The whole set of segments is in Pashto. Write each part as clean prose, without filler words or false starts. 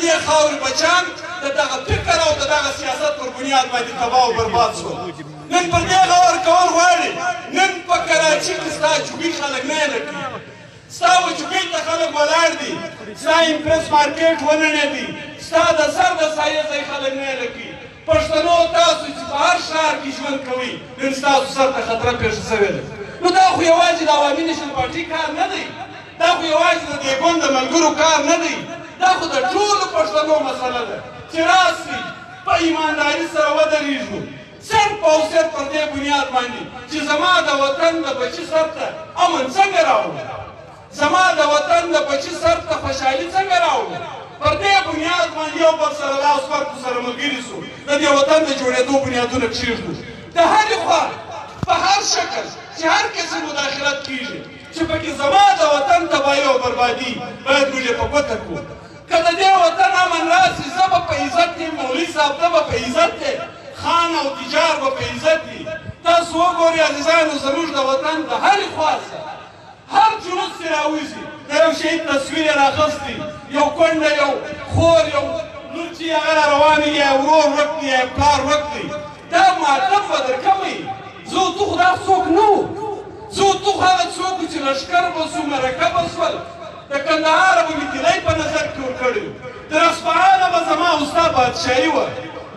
دې خاورې بچیان د دغه فکر او د دغه سیاست پر بنیاد باندې تباه او برباد شول. نن پر دې غور کول غواړي. نن په کراچي کې ستا چوکۍ خلک نه لټوي، ستا و چوکۍ ته خلک ولاړ دي، ستا امپرس مارکېټ ونړېدی، ستا د سر د سایې ځای خلک نه لټوي. پښتنو تاسو چې په هر ښار کې ژوند کوئ نن ستاسو سر ته خطره پېښه شوې ده. نو دا خو یوازې د عوامي نیشنل پارټي کار نه دی، دا خو یوازې د دې ګوند د ملګرو کار نه دی، دا خو د ټولو پښتنو مسله ده چې راسئ په ایمانداري سره ودرېږو صرف او صرف پر دې بنیاد باندې چې زما د وطن د بچي سر ته امن څنګه راوړو، زما د وطن د بچي سر ته خوشحالي څنګه راوړو. پر دې بنیاد باندې یو بل سره لاس ورکړو، سره ملګري سو، د دې وطن د جوړېدو بنیادونه کښېږدو. د هرې خوا په هر شکل چې هر قسم مداخلت کېږي چې پکې زما د وطن تباهي او بربادي باید موږ یې په ګوته کړو. که د دې وطن امن راسي زه به په عزت یم، مولوي صاحب ته به په عزت دی، خان او تجار به په عزت دي. تاسو وګورئ عزیزانو، زموږ د وطن د هرې خوا څخه هر جنود چې راوځي د یو شهید تصویر یې راخیستی، یو کونډه، یو خور، یو لور چې هغه را روان وي، یا ورور ورک دی، یا پلار ورک دی، دا ماتم به درکوئ. زه او ته خو دا څوک نه وو، زه او ته خو هغه څوک وو چې لښکر به سو، مرکه به سول، د کندهاره به مې طلۍ په نظر کې ورکړی وو، د اصفهانه به زما او ستا بادشاهي وه.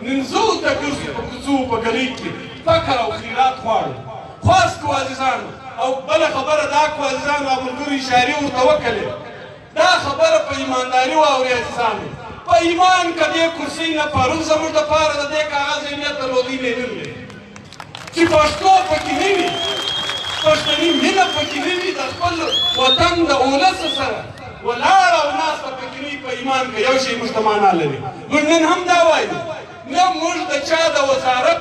نن زه ورته ګرځو په کوڅو په ګلۍ کې فقر او خیرات غواړو. خواست کوو عزیزانو، او بله خبره دا کوو عزیزانو، او ملګرو اشارې ورته وکړلې، دا خبره په ایمانداري واورئ عزیزانو. په ایمان که دې کرسۍ نه پرون زموږ دپاره د دې کاغذ اهمیت درلودی نه دی چې پښتو پکې نه وي، پښتني مینه پکې نه وي، د خپل وطن د اولس سره ولاړه او ناسته پکې نه وي. په ایمان که یو شی موږ ته معنا لري. موږ نن هم دا وایو، نه موږ د چا د وزارت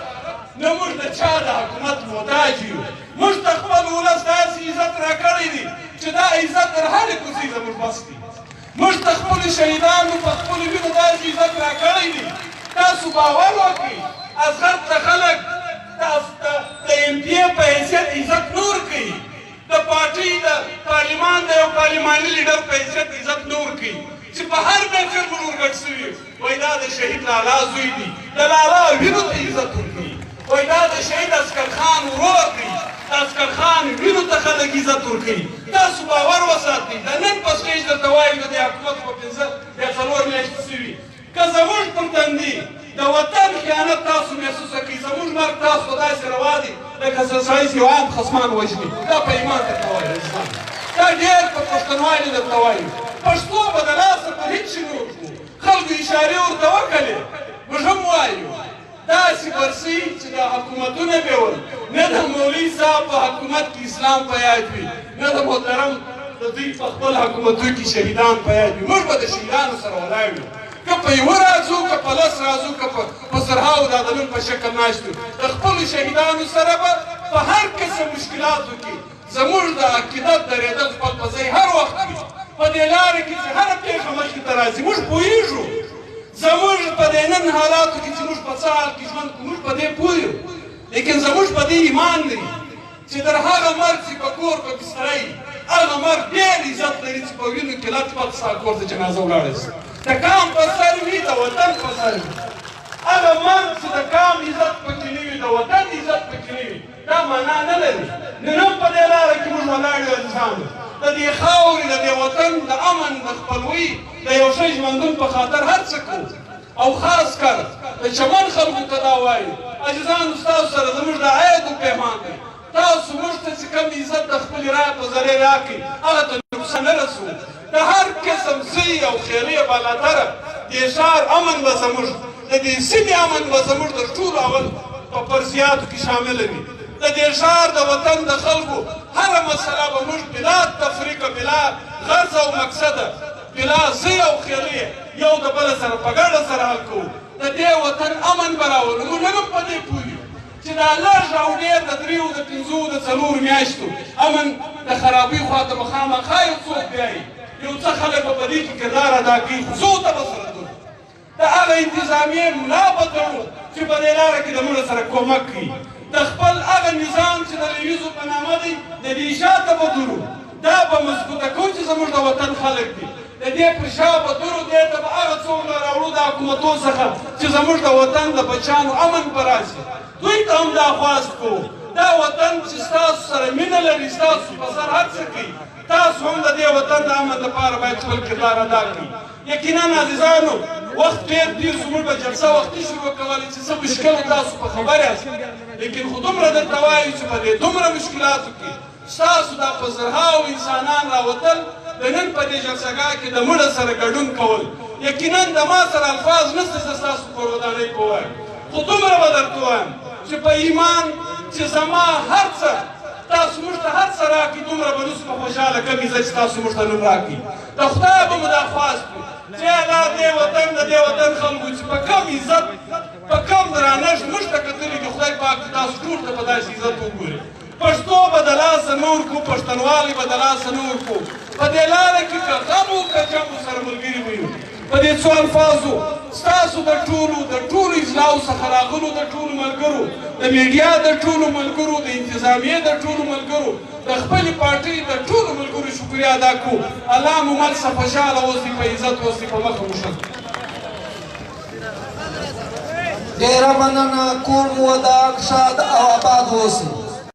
نه موږ د چا د حکومت محتاج یو. موږ ته خپل ولس داسې عزت راکړی دی چې دا عزت تر هرې کوڅې زموږ بس دی. موږ ته خپلو شهیدانو په خپلو وینو داسې عزت راکړی دی. تاسو باور وکړئ، اصغر ته خلک تاسو ته د ایم پي ای په حیثیت عزت نه ورکوي، د پارټۍ د پارلمان د یو پارلماني لیډر په حیثیت عزت نه ورکوي چې په هر محفل به ورګډ شوي وایي دا د شهید لالا زوی دی، د لالا وینو ته عزت ورکوي، وایي دا د شهید عسکرخان ورور دی، د عسکرخان وینو ته خلک عزت ورکوي. تاسو باور وساتئ. د نن په سټیج درته وایم د دې حکومت په 5 یا 4 میاشتې شوي، که زموږ پر تندي د وطن خیانت تاسو محسوسه کړئ، زموږ مرګ تاسو داسې روا دی لکه سړی چې یو عام خصمان وژني. دا په ایمان درته وایم، دا ډېر په پښتونوالي درته وایم. پښتو به د لاسه په هېڅ شي نه ورکړو. خلکو اشارې ورته وکړلې، موږ هم وایو داسې برسي چې دا حکومتونه به ول نه د مولوي صاحب په حکومت کې اسلام په یاد وي، نه د محترم د دوی په خپل حکومتونو کې شهیدان په یاد وي. موږ به د شهیدانو سره ولاړ یو، که په یوه راځو، که په 10 راځو، که په زرهاو د عدلون په شکل ناست یو. د خپلو شهیدانو سره به په هر قسم مشکلاتو کې زموږ د عقیدت درېدل خپل په ځای هر وخت وي. په دې لارې کې چې هره پېښه مخکې ته راځي موږ پوهېږو، زموږ په دې نن حالاتو کې چې موږ په څه حال کې ژوند کوو موږ په دې پوه یو، لیکن زموږ په دې ایمان دی چې تر هغه مرګ چې په کور په بستره وي، هغه مرګ ډېر عزت لري چې په وینو کې لت پت ستا کور ته جنازه ولاړه شي. د کام په سر وي، د وطن په سر وي. هغه مرګ چې د کام عزت پکې نه وي، د وطن عزت پکې نه وي، دا معنا نه لري. نن هم په دې لاره کې موږ ولاړ یو عزیزانو، د دې خاورې، د دې وطن د امن، د خپلوۍ، د یو ښه ژوندون په خاطر هر څه کوو. او خاص کر د چمن خلکو ته دا وایو، عزیزانو ستاسو سره زموږ د عهد و پیمان دی. تاسو موږ ته چې کوم عزت د خپلې رایې په ذریعه راکړئ، هغه ته نقصان نه رسوو. د هر قسم زی او خیریه بالاتره دې ښار امن به زموږ، د دې سیمې امن به زموږ تر ټولو اول په فرضیاتو کې شامله وي. د دې ښار د وطن د خلکو هره مسله به موږ بلا تفریقه، بلا غرض او مقصده، بلا زی او خیریه یو د بله سره په ګډه سره حل کوو. د دې وطن امن به راولو. موږ هم په دې پوه یو چې دا لږ او ډېر د 3 د 5 د 4 میاشتو امن د خرابۍ خواته مخامخا یو څوک بیایي، یو څه خلک به په دې کې کردار ادا کوي، خو زه ورته به سره درو. د هغه انتظامیې ملا به تړو چې په دې لاره کې د موږ سره کومک کوي. د خپل هغه نظام چې د لیویزو په نامه دی، د دې شاته به درو. دا به مضبوطه کوو چې زموږ د وطن خلک دي. د دې پر شا به درو، دې ته به هغه څومره د حکومتونو څخه چې زموږ د وطن د بچیانو امن به راشي دوی ته هم دا خواست کوو دا وطن چې ستاسو سره مینه لري ستاسو په سر هر څه کوي تاسو هم د دې وطن د امن لپاره باید خپل کردار ادا کړئ یقینا عزیزانو وخت ډېر تېر زموږ به جلسه وختي شروع کوله چې څه مشکل تاسو په خبر یاست لیکن خو دومره درته وایو چې په دې دومره مشکلاتو کې ستاسو دا په زرهاو انسانان راوتل د نن په دې جلسهګاه کې د مړه سره ګډون کول یقینا د ما سره الفاظ نشته چې ستاسو په ودانۍ کې ووایم خو دومره به درته ووایم چې په ایمان چې زما هر څه تاسو موږ ته هر څه راکړي دومره به نوس په خوشحاله کمې زه چې تاسو موږ ته نوم راکړي د خدای به مو دا خواست کړو چې دا دې وطن د دې وطن خلکو چې په کم عزت په کم درانښت موږ ته کتلي دي خدای پاک تاسو ټول ته په داسې عزت وګوري پښتو به د لاسه نه ورکړو پښتنوالي به د لاسه نه ورکړو په دې لاره کې که غم وو که جنګ سره ملګري به یو په دې څو الفاظو ستاسو د ټولو اجلاو څخه راغلو د ټولو ملګرو د میډیا د ټولو ملګرو د انتظامیې د ټولو ملګرو د خپلې پارټۍ د ټولو ملګرو شکریه ادا کوو الله مو مل څه خوشحاله اوسئ په عزت اوسئ په مخه مو ښه ډېره مننه کور مو ودان ښاد او آباد اوسئ